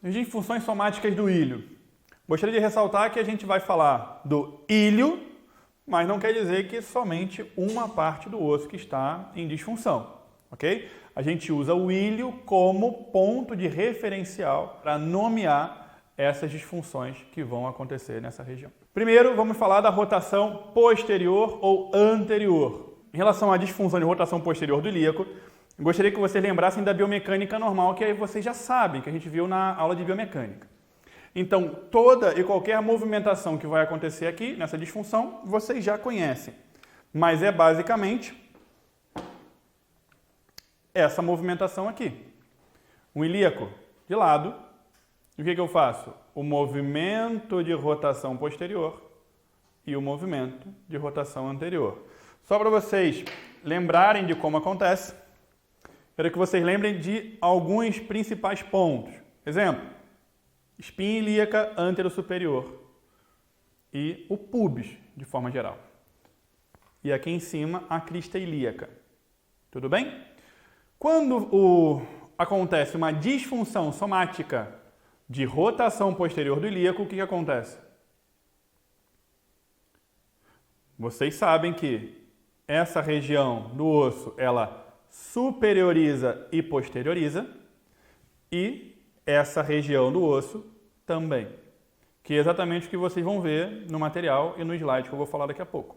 Disfunções somáticas do ilho. Gostaria de ressaltar que a gente vai falar do ilho, mas não quer dizer que somente uma parte do osso que está em disfunção, ok? A gente usa o ilho como ponto de referencial para nomear essas disfunções que vão acontecer nessa região. Primeiro, vamos falar da rotação posterior ou anterior. Em relação à disfunção de rotação posterior do ilíaco, gostaria que vocês lembrassem da biomecânica normal, que aí vocês já sabem, que a gente viu na aula de biomecânica. Então, toda e qualquer movimentação que vai acontecer aqui, nessa disfunção, vocês já conhecem. Mas é basicamente essa movimentação aqui. Um ilíaco de lado. E o que eu faço? O movimento de rotação posterior e o movimento de rotação anterior. Só para vocês lembrarem de como acontece, quero que vocês lembrem de alguns principais pontos. Exemplo, espinha ilíaca antero-superior e o pubis, de forma geral. E aqui em cima, a crista ilíaca. Tudo bem? Quando acontece uma disfunção somática de rotação posterior do ilíaco, o que acontece? Vocês sabem que essa região do osso, ela superioriza e posterioriza, e essa região do osso também, que é exatamente o que vocês vão ver no material e no slide que eu vou falar daqui a pouco,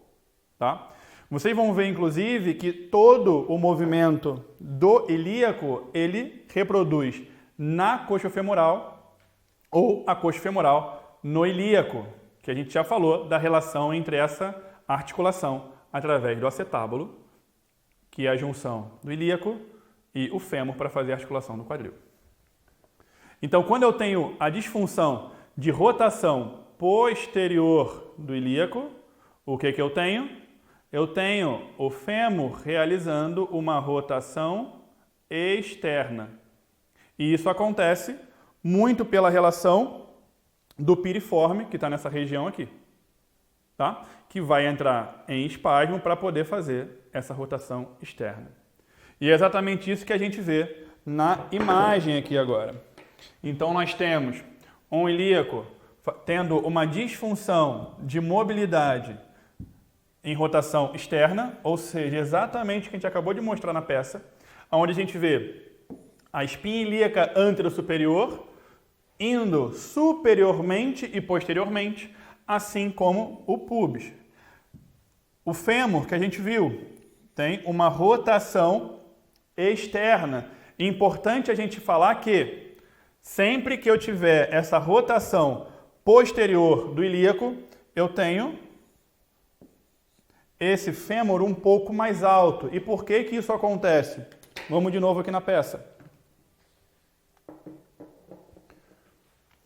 tá? Vocês vão ver, inclusive, que todo o movimento do ilíaco, ele reproduz na coxa femoral ou a coxa femoral no ilíaco, que a gente já falou da relação entre essa articulação através do acetábulo, que é a junção do ilíaco e o fêmur para fazer a articulação do quadril. Então, quando eu tenho a disfunção de rotação posterior do ilíaco, o que eu tenho? Eu tenho o fêmur realizando uma rotação externa. E isso acontece muito pela relação do piriforme, que está nessa região aqui, tá? Que vai entrar em espasmo para poder fazer essa rotação externa. E é exatamente isso que a gente vê na imagem aqui agora. Então, nós temos um ilíaco tendo uma disfunção de mobilidade em rotação externa, ou seja, exatamente o que a gente acabou de mostrar na peça, onde a gente vê a espinha ilíaca antero-superior indo superiormente e posteriormente, assim como o pubis. O fêmur, que a gente viu, tem uma rotação externa. É importante a gente falar que sempre que eu tiver essa rotação posterior do ilíaco, eu tenho esse fêmur um pouco mais alto. E por que que isso acontece? Vamos de novo aqui na peça.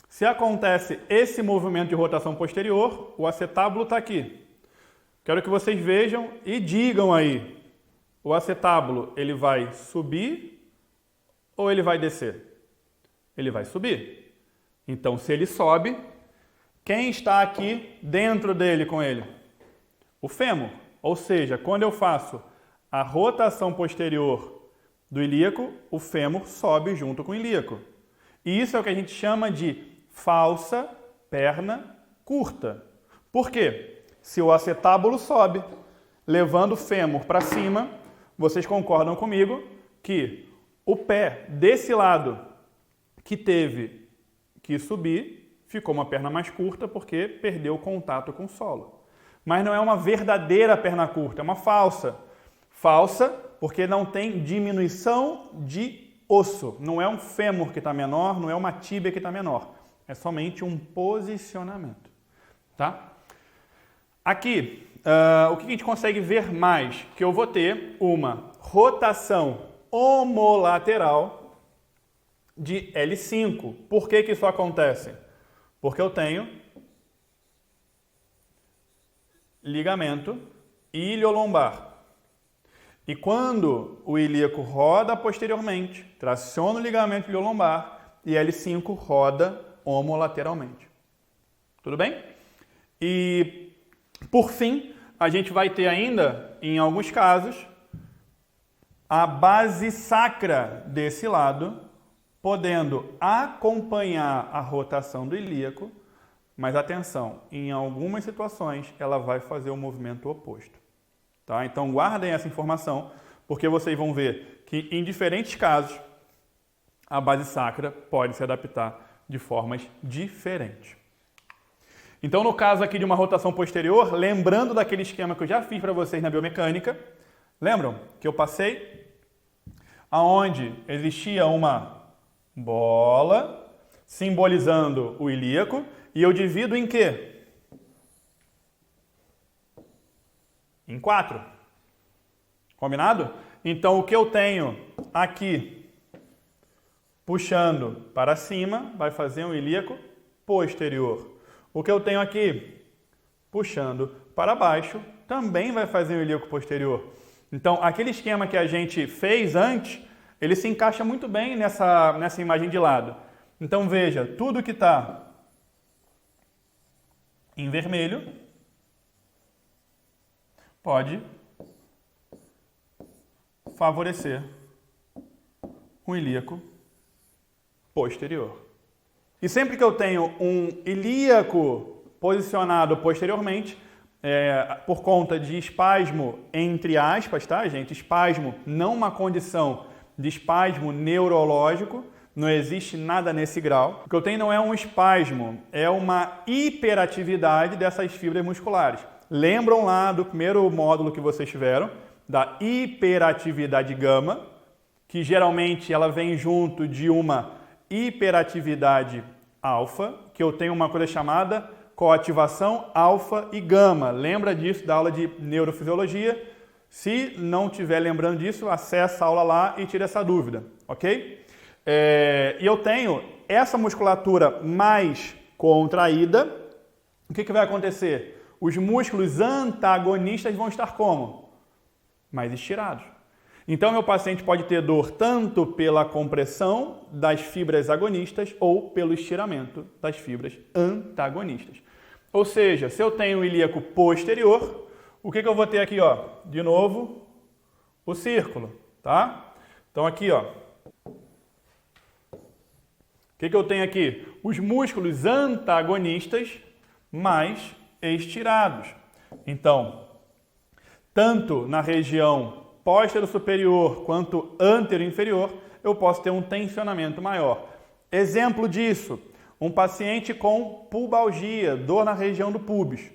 Se acontece esse movimento de rotação posterior, o acetábulo está aqui. Quero que vocês vejam e digam aí. O acetábulo, ele vai subir ou ele vai descer? Ele vai subir. Então, se ele sobe, quem está aqui dentro dele com ele? O fêmur. Ou seja, quando eu faço a rotação posterior do ilíaco, o fêmur sobe junto com o ilíaco. E isso é o que a gente chama de falsa perna curta. Por quê? Se o acetábulo sobe, levando o fêmur para cima, vocês concordam comigo que o pé desse lado que teve que subir ficou uma perna mais curta porque perdeu o contato com o solo. Mas não é uma verdadeira perna curta, é uma falsa. Falsa porque não tem diminuição de osso. Não é um fêmur que está menor, não é uma tíbia que está menor. É somente um posicionamento. Tá? Aqui, o que a gente consegue ver mais? Que eu vou ter uma rotação homolateral de L5. Por que que isso acontece? Porque eu tenho ligamento iliolombar. E quando o ilíaco roda posteriormente, traciona o ligamento iliolombar e L5 roda homolateralmente. Tudo bem? E, por fim, a gente vai ter ainda, em alguns casos, a base sacra desse lado podendo acompanhar a rotação do ilíaco, mas atenção, em algumas situações ela vai fazer o movimento oposto. Tá? Então guardem essa informação, porque vocês vão ver que em diferentes casos a base sacra pode se adaptar de formas diferentes. Então no caso aqui de uma rotação posterior, lembrando daquele esquema que eu já fiz para vocês na biomecânica, lembram que eu passei aonde existia uma bola simbolizando o ilíaco e eu divido em quê? Em 4. Combinado? Então o que eu tenho aqui puxando para cima vai fazer um ilíaco posterior. O que eu tenho aqui puxando para baixo também vai fazer um ilíaco posterior. Então aquele esquema que a gente fez antes, ele se encaixa muito bem nessa imagem de lado. Então veja, tudo que está em vermelho pode favorecer um ilíaco posterior. E sempre que eu tenho um ilíaco posicionado posteriormente, por conta de espasmo entre aspas, tá, gente? Espasmo, não uma condição de espasmo neurológico, não existe nada nesse grau. O que eu tenho não é um espasmo, é uma hiperatividade dessas fibras musculares. Lembram lá do primeiro módulo que vocês tiveram, da hiperatividade gama, que geralmente ela vem junto de uma hiperatividade alfa, que eu tenho uma coisa chamada coativação alfa e gama. Lembra disso da aula de neurofisiologia? Se não estiver lembrando disso, acessa a aula lá e tira essa dúvida, ok? E eu tenho essa musculatura mais contraída. O que vai acontecer? Os músculos antagonistas vão estar como? Mais estirados. Então, meu paciente pode ter dor tanto pela compressão das fibras agonistas ou pelo estiramento das fibras antagonistas. Ou seja, se eu tenho o ilíaco posterior, o que eu vou ter aqui? Ó? De novo, o círculo. Tá? Então, aqui, ó. O que eu tenho aqui? Os músculos antagonistas mais estirados. Então, tanto na região póstero superior quanto antero inferior, eu posso ter um tensionamento maior. Exemplo disso, um paciente com pubalgia, dor na região do pubis.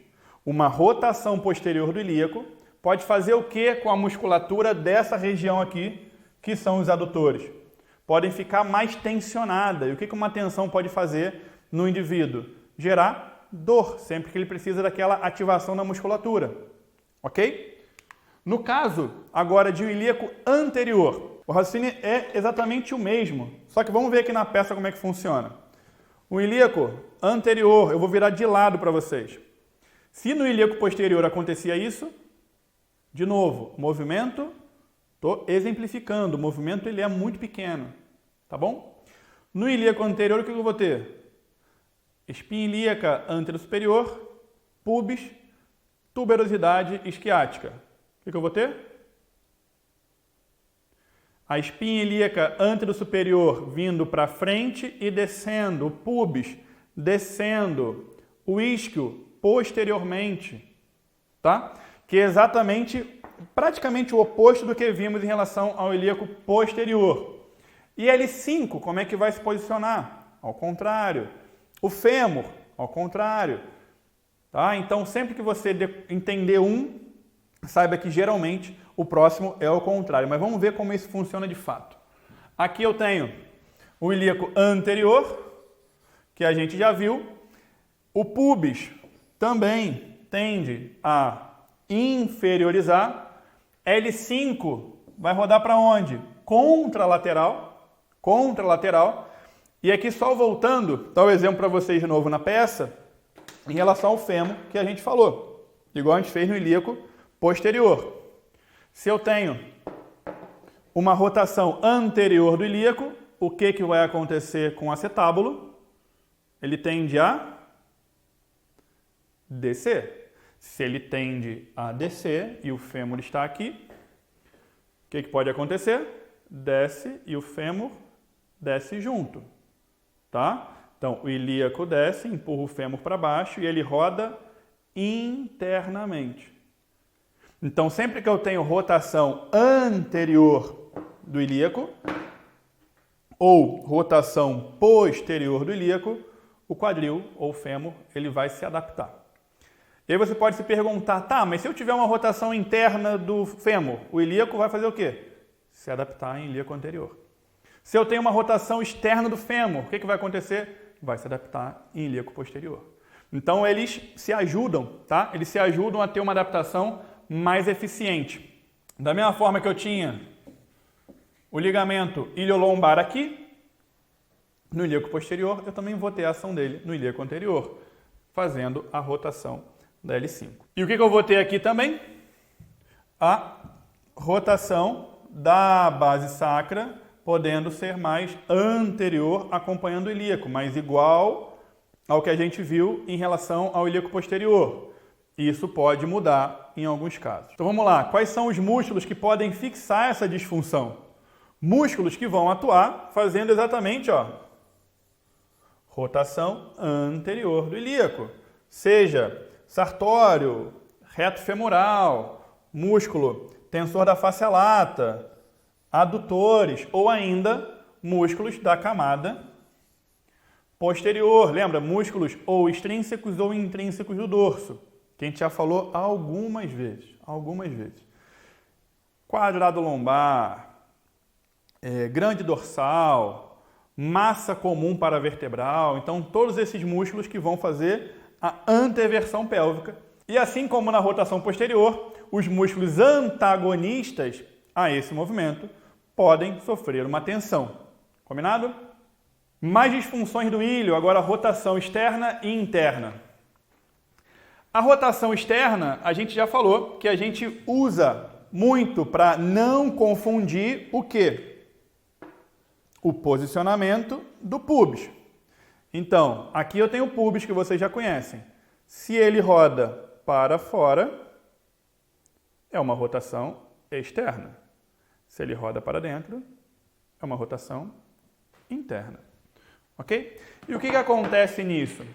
Uma rotação posterior do ilíaco pode fazer o que com a musculatura dessa região aqui, que são os adutores? Podem ficar mais tensionadas. E o que uma tensão pode fazer no indivíduo? Gerar dor, sempre que ele precisa daquela ativação da musculatura. Ok? No caso, agora, de um ilíaco anterior, o raciocínio é exatamente o mesmo, só que vamos ver aqui na peça como é que funciona. O ilíaco anterior, eu vou virar de lado para vocês. Se no ilíaco posterior acontecia isso, de novo, movimento, estou exemplificando, o movimento ele é muito pequeno, tá bom? No ilíaco anterior, o que eu vou ter? Espinha ilíaca antero-superior, pubis, tuberosidade isquiática. O que eu vou ter? A espinha ilíaca antero-superior vindo para frente e descendo, o pubis descendo, o isquio posteriormente, tá? Que é exatamente, praticamente o oposto do que vimos em relação ao ilíaco posterior. E L5, como é que vai se posicionar? Ao contrário. O fêmur, ao contrário. Tá? Então, sempre que você entender um, saiba que geralmente o próximo é o contrário. Mas vamos ver como isso funciona de fato. Aqui eu tenho o ilíaco anterior, que a gente já viu. O pubis também tende a inferiorizar. L5 vai rodar para onde? Contralateral. Contralateral. E aqui só voltando, dá o exemplo para vocês de novo na peça, em relação ao fêmur que a gente falou. Igual a gente fez no ilíaco posterior. Se eu tenho uma rotação anterior do ilíaco, o que vai acontecer com o acetábulo? Ele tende a descer. Se ele tende a descer e o fêmur está aqui, o que pode acontecer? Desce e o fêmur desce junto, tá? Então, o ilíaco desce, empurra o fêmur para baixo e ele roda internamente. Então, sempre que eu tenho rotação anterior do ilíaco ou rotação posterior do ilíaco, o quadril ou fêmur ele vai se adaptar. E aí você pode se perguntar, tá, mas se eu tiver uma rotação interna do fêmur, o ilíaco vai fazer o quê? Se adaptar em ilíaco anterior. Se eu tenho uma rotação externa do fêmur, o que vai acontecer? Vai se adaptar em ilíaco posterior. Então eles se ajudam, tá? Eles se ajudam a ter uma adaptação mais eficiente. Da mesma forma que eu tinha o ligamento iliolombar aqui, no ilíaco posterior, eu também vou ter a ação dele no ilíaco anterior, fazendo a rotação da L5. E o que eu vou ter aqui também? A rotação da base sacra, podendo ser mais anterior, acompanhando o ilíaco, mas igual ao que a gente viu em relação ao ilíaco posterior. Isso pode mudar em alguns casos. Então vamos lá, quais são os músculos que podem fixar essa disfunção? Músculos que vão atuar fazendo exatamente, rotação anterior do ilíaco. Seja sartório, reto femoral, músculo tensor da face lata, adutores ou ainda músculos da camada posterior. Lembra? Músculos ou extrínsecos ou intrínsecos do dorso, que a gente já falou algumas vezes. Quadrado lombar, grande dorsal, massa comum paravertebral. Então, todos esses músculos que vão fazer a anteversão pélvica. E assim como na rotação posterior, os músculos antagonistas a esse movimento podem sofrer uma tensão. Combinado? Mais disfunções do ilho, agora rotação externa e interna. A rotação externa, a gente já falou que a gente usa muito para não confundir o quê? O posicionamento do pubis. Então, aqui eu tenho o pubis que vocês já conhecem. Se ele roda para fora, é uma rotação externa. Se ele roda para dentro, é uma rotação interna. Ok? E o que acontece nisso?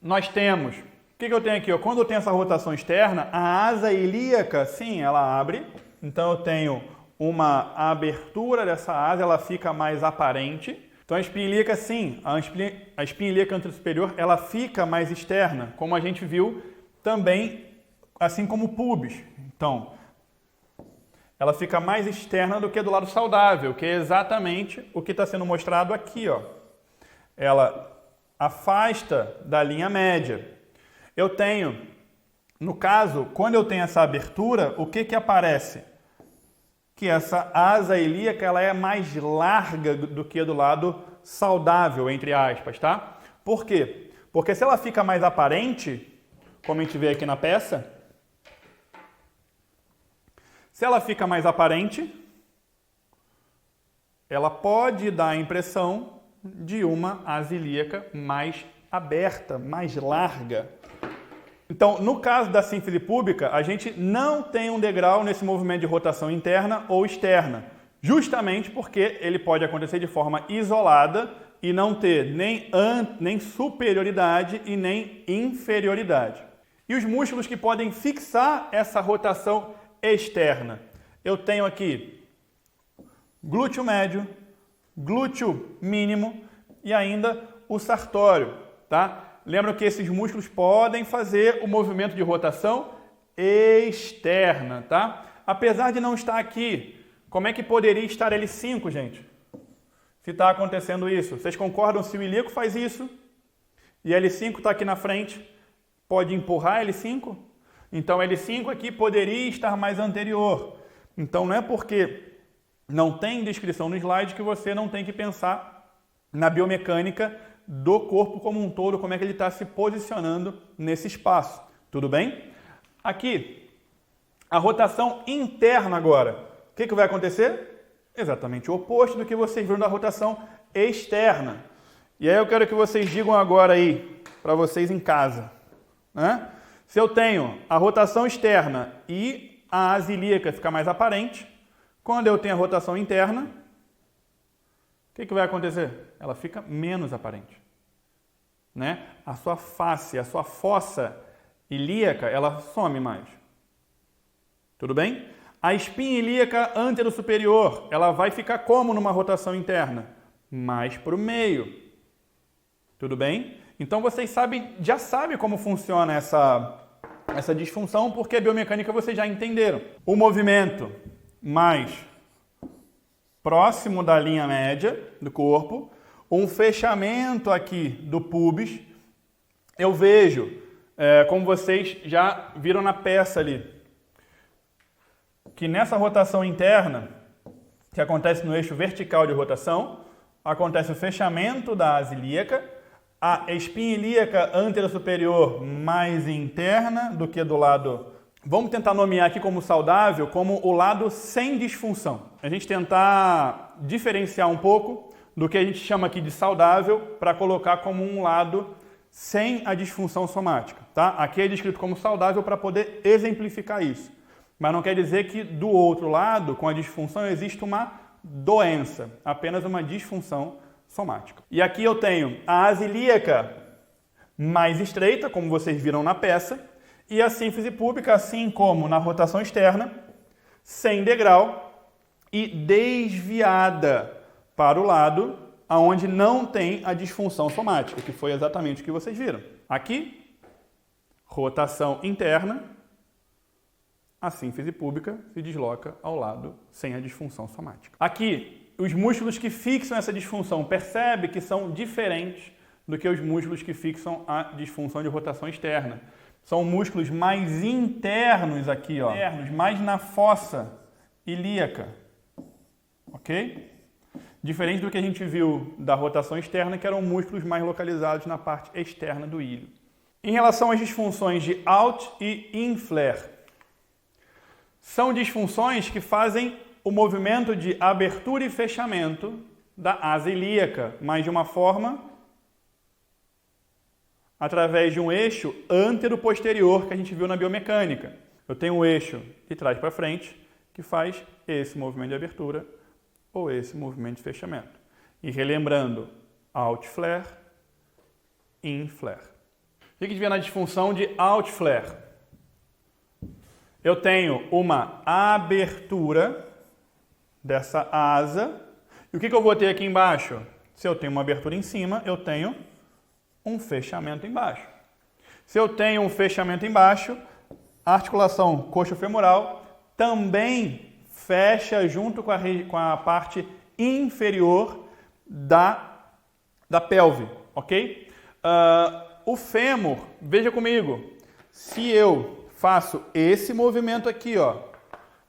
Nós temos... O que eu tenho aqui? Quando eu tenho essa rotação externa, a asa ilíaca, sim, ela abre. Então, eu tenho uma abertura dessa asa, ela fica mais aparente. Então, a espinha ilíaca, sim, a espinha ilíaca anterossuperior, ela fica mais externa, como a gente viu também, assim como o pubis. Então, ela fica mais externa do que do lado saudável, que é exatamente o que está sendo mostrado aqui. Ela afasta da linha média. Eu tenho, no caso, quando eu tenho essa abertura, o que aparece? Que essa asa ilíaca ela é mais larga do que do lado saudável, entre aspas, tá? Por quê? Porque se ela fica mais aparente, como a gente vê aqui na peça, se ela fica mais aparente, ela pode dar a impressão de uma asa ilíaca mais aberta, mais larga. Então, no caso da sínfise púbica, a gente não tem um degrau nesse movimento de rotação interna ou externa, justamente porque ele pode acontecer de forma isolada e não ter nem superioridade e nem inferioridade. E os músculos que podem fixar essa rotação externa? Eu tenho aqui glúteo médio, glúteo mínimo e ainda o sartório, tá? Lembram que esses músculos podem fazer o movimento de rotação externa, tá? Apesar de não estar aqui, como é que poderia estar L5, gente? Se está acontecendo isso. Vocês concordam se o ilíaco faz isso e L5 está aqui na frente, pode empurrar L5? Então L5 aqui poderia estar mais anterior. Então não é porque não tem descrição no slide que você não tem que pensar na biomecânica do corpo como um todo, como é que ele está se posicionando nesse espaço. Tudo bem? Aqui, a rotação interna agora. O que vai acontecer? Exatamente o oposto do que vocês viram da rotação externa. E aí eu quero que vocês digam agora aí, para vocês em casa, né? Se eu tenho a rotação externa e a asa ilíaca fica mais aparente, quando eu tenho a rotação interna, que vai acontecer? Ela fica menos aparente, né? A sua face, a sua fossa ilíaca, ela some mais. Tudo bem? A espinha ilíaca antero-superior, ela vai ficar como numa rotação interna? Mais para o meio. Tudo bem? Então vocês já sabem como funciona essa disfunção, porque a biomecânica vocês já entenderam. O movimento mais próximo da linha média do corpo, um fechamento aqui do pubis. Eu vejo, como vocês já viram na peça ali, que nessa rotação interna, que acontece no eixo vertical de rotação, acontece o fechamento da asa ilíaca, a espinha ilíaca antero-superior mais interna do que do lado. Vamos tentar nomear aqui como saudável, como o lado sem disfunção. A gente tentar diferenciar um pouco do que a gente chama aqui de saudável para colocar como um lado sem a disfunção somática. Tá? Aqui é descrito como saudável para poder exemplificar isso. Mas não quer dizer que do outro lado, com a disfunção, existe uma doença, apenas uma disfunção somática. E aqui eu tenho a asa ilíaca mais estreita, como vocês viram na peça, e a sínfise púbica, assim como na rotação externa, sem degrau e desviada para o lado onde não tem a disfunção somática, que foi exatamente o que vocês viram. Aqui, rotação interna, a sínfise púbica se desloca ao lado sem a disfunção somática. Aqui, os músculos que fixam essa disfunção, percebe que são diferentes do que os músculos que fixam a disfunção de rotação externa. São músculos mais internos aqui, ó, mais na fossa ilíaca, ok? Diferente do que a gente viu da rotação externa, que eram músculos mais localizados na parte externa do ilho. Em relação às disfunções de Alt e In-Flare, são disfunções que fazem o movimento de abertura e fechamento da asa ilíaca, mas de uma forma através de um eixo antero-posterior que a gente viu na biomecânica. Eu tenho um eixo de trás para frente que faz esse movimento de abertura ou esse movimento de fechamento. E relembrando, Alt-Flare, In-Flare. O que a gente vê na disfunção de Alt-Flare? Eu tenho uma abertura dessa asa. E o que eu vou ter aqui embaixo? Se eu tenho uma abertura em cima, eu tenho um fechamento embaixo. Se eu tenho um fechamento embaixo, a articulação coxo-femoral também fecha junto com a parte inferior da pelve, ok? O fêmur, veja comigo, se eu faço esse movimento aqui, ó,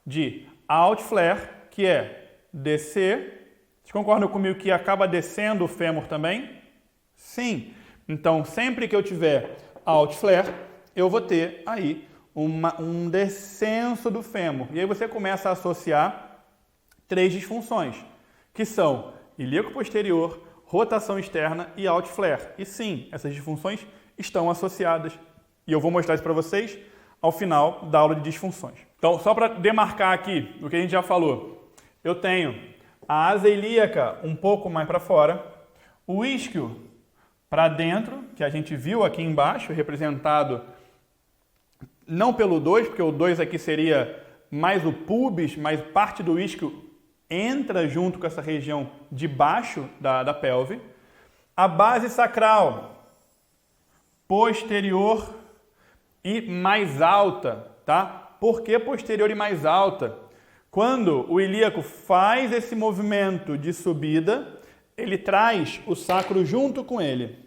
de Alt-Flare, que é descer, vocês concordam comigo que acaba descendo o fêmur também? Sim. Então, sempre que eu tiver Alt-Flare, eu vou ter aí um descenso do fêmur. E aí você começa a associar três disfunções, que são ilíaco posterior, rotação externa e Alt-Flare. E sim, essas disfunções estão associadas. E eu vou mostrar isso para vocês ao final da aula de disfunções. Então, só para demarcar aqui o que a gente já falou, eu tenho a asa ilíaca um pouco mais para fora, o isquio para dentro, que a gente viu aqui embaixo, representado não pelo 2, porque o 2 aqui seria mais o pubis, mas parte do isquio entra junto com essa região de baixo da pelve. A base sacral posterior e mais alta, tá? Por que posterior e mais alta? Quando o ilíaco faz esse movimento de subida, ele traz o sacro junto com ele,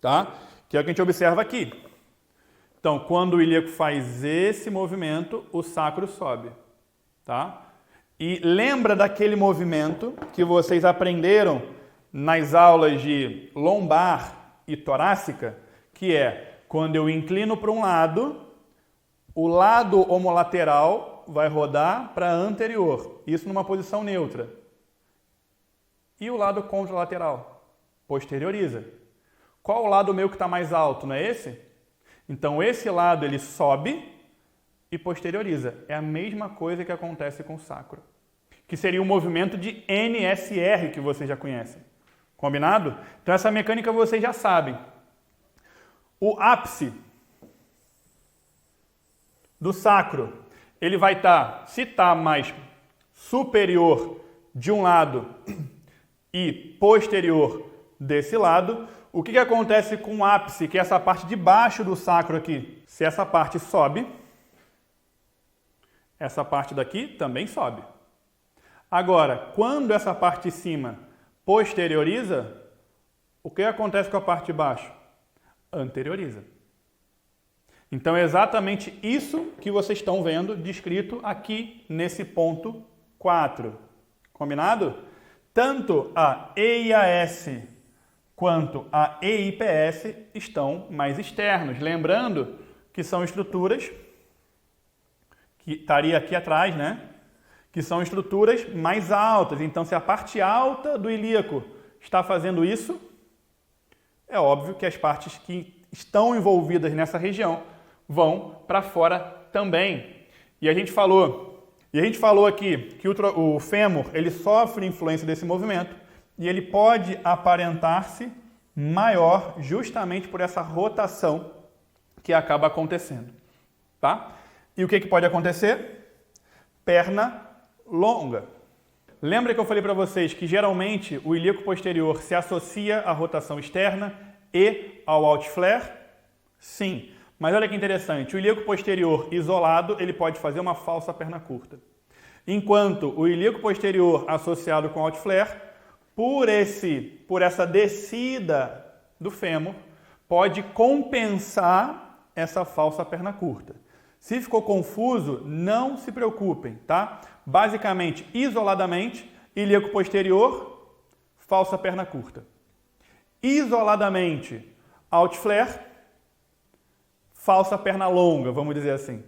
tá? Que é o que a gente observa aqui. Então, quando o ilíaco faz esse movimento, o sacro sobe, tá? E lembra daquele movimento que vocês aprenderam nas aulas de lombar e torácica, que é quando eu inclino para um lado, o lado homolateral vai rodar para anterior, isso numa posição neutra. E o lado contralateral posterioriza. Qual o lado meu que está mais alto, não é esse? Então esse lado ele sobe e posterioriza. É a mesma coisa que acontece com o sacro. que seria o movimento de NSR, que vocês já conhecem. Combinado? Então essa mecânica vocês já sabem. O ápice do sacro, ele vai estar, se está mais superior de um lado e posterior desse lado, o que acontece com o ápice, que é essa parte de baixo do sacro aqui? Se essa parte sobe, essa parte daqui também sobe. Agora, quando essa parte de cima posterioriza, o que acontece com a parte de baixo? Anterioriza. Então é exatamente isso que vocês estão vendo descrito aqui nesse ponto 4. Combinado? Tanto a EIAS quanto a EIPS estão mais externos. Lembrando que são estruturas, que estaria aqui atrás, né? Que são estruturas mais altas. Então, se a parte alta do ilíaco está fazendo isso, é óbvio que as partes que estão envolvidas nessa região vão para fora também. E a gente falou aqui que o fêmur ele sofre influência desse movimento e ele pode aparentar-se maior justamente por essa rotação que acaba acontecendo, tá? E o que pode acontecer? Perna longa. Lembra que eu falei para vocês que geralmente o ilíaco posterior se associa à rotação externa e ao outflare? Sim. Mas olha que interessante, o ilíaco posterior isolado, ele pode fazer uma falsa perna curta. Enquanto o ilíaco posterior associado com outflare, por essa descida do fêmur, pode compensar essa falsa perna curta. Se ficou confuso, não se preocupem, tá? Basicamente, isoladamente, ilíaco posterior, falsa perna curta. Isoladamente, outflare, falsa perna longa, vamos dizer assim.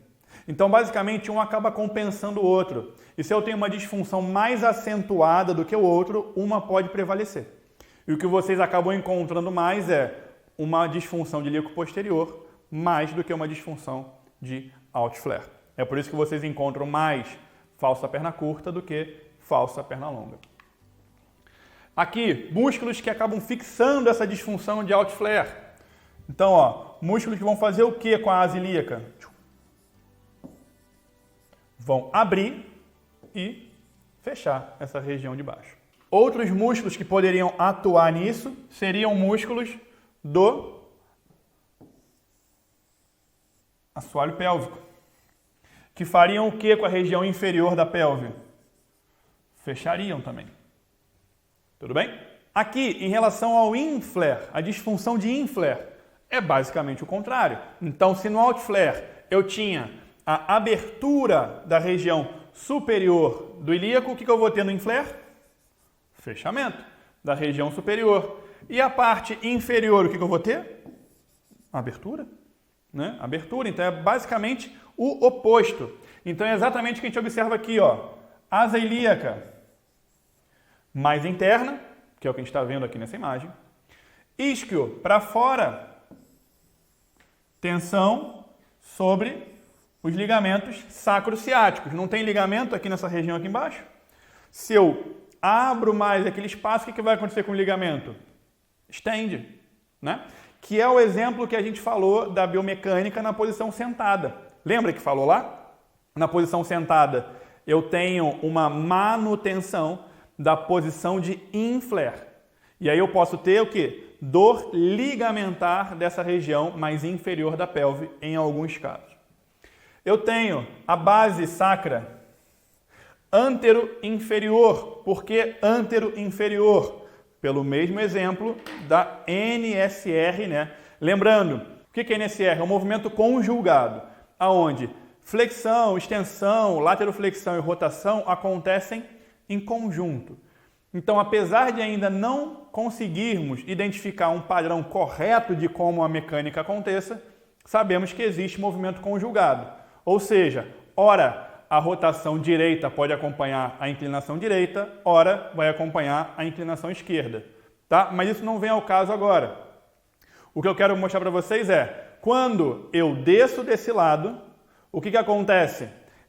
Então, basicamente, um acaba compensando o outro. E se eu tenho uma disfunção mais acentuada do que o outro, uma pode prevalecer. E o que vocês acabam encontrando mais é uma disfunção de ilíaco posterior mais do que uma disfunção de outflare. É por isso que vocês encontram mais falsa perna curta do que falsa perna longa. Aqui, músculos que acabam fixando essa disfunção de outflare. Então, ó, músculos que vão fazer o que com a asa ilíaca? Vão abrir e fechar essa região de baixo. Outros músculos que poderiam atuar nisso seriam músculos do assoalho pélvico, que fariam o que com a região inferior da pelve? Fechariam também. Tudo bem? Aqui, em relação ao inflare, a disfunção de inflare é basicamente o contrário. Então, se no outflare eu tinha a abertura da região superior do ilíaco, o que eu vou ter no inflare? Fechamento da região superior. E a parte inferior, o que eu vou ter? Abertura. Né? Abertura. Então, é basicamente o oposto. Então, é exatamente o que a gente observa aqui, ó. Asa ilíaca mais interna, que é o que a gente está vendo aqui nessa imagem. Isquio para fora. Tensão sobre os ligamentos sacrociáticos. Não tem ligamento aqui nessa região aqui embaixo? Se eu abro mais aquele espaço, o que vai acontecer com o ligamento? Estende, né? Que é o exemplo que a gente falou da biomecânica na posição sentada. Lembra que falou lá? Na posição sentada, eu tenho uma manutenção da posição de inflare. E aí eu posso ter o quê? Dor ligamentar dessa região mais inferior da pelve em alguns casos. Eu tenho a base sacra antero-inferior. Por que antero-inferior? Pelo mesmo exemplo da NSR, né? Lembrando, o que é NSR? É um movimento conjugado, aonde flexão, extensão, lateroflexão e rotação acontecem em conjunto. Então, apesar de ainda não conseguirmos identificar um padrão correto de como a mecânica aconteça, sabemos que existe movimento conjugado. Ou seja, ora a rotação direita pode acompanhar a inclinação direita, ora vai acompanhar a inclinação esquerda. Tá? Mas isso não vem ao caso agora. O que eu quero mostrar para vocês é, quando eu desço desse lado, o que acontece?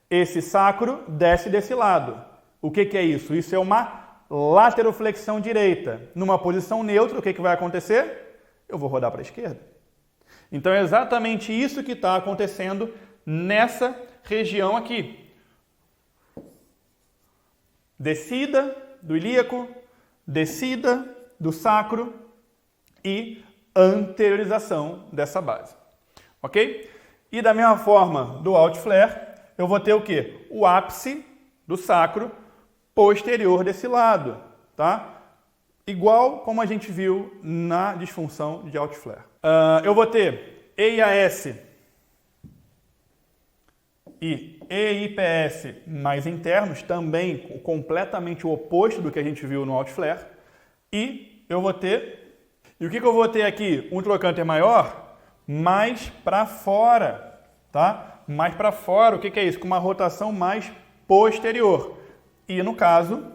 Esse sacro desce desse lado. O que é isso? Isso é uma lateroflexão direita. Numa posição neutra, o que vai acontecer? Eu vou rodar para a esquerda. Então é exatamente isso que está acontecendo nessa região aqui. Descida do ilíaco, descida do sacro e anteriorização dessa base. Ok? E da mesma forma do alt flare, eu vou ter o quê? O ápice do sacro posterior desse lado, tá? Igual como a gente viu na disfunção de alt flare. Eu vou ter EIAS e EIPS mais internos, também completamente o oposto do que a gente viu no alt flare. E eu vou ter... E o que eu vou ter aqui? Um trocânter maior, mais para fora, tá? Mais para fora, o que é isso? Com uma rotação mais posterior. E, no caso,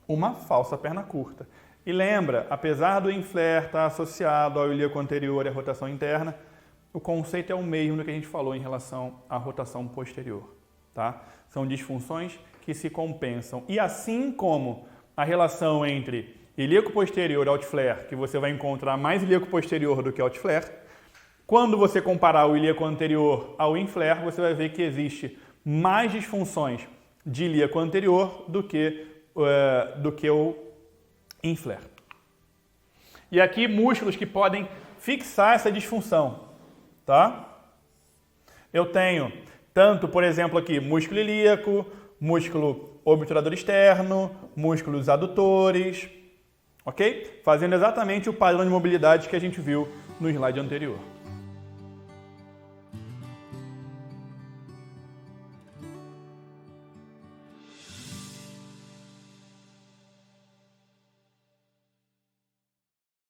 uma falsa perna curta. E lembra, apesar do inflare estar associado ao ilíaco anterior e à rotação interna, o conceito é o mesmo do que a gente falou em relação à rotação posterior, tá? São disfunções que se compensam. E assim como a relação entre ilíaco posterior e alt flare, que você vai encontrar mais ilíaco posterior do que alt flare, quando você comparar o ilíaco anterior ao inflare, você vai ver que existe mais disfunções de ilíaco anterior do que o inflare. E aqui músculos que podem fixar essa disfunção, tá? Eu tenho tanto, por exemplo, aqui músculo ilíaco, músculo obturador externo, músculos adutores, ok? Fazendo exatamente o padrão de mobilidade que a gente viu no slide anterior.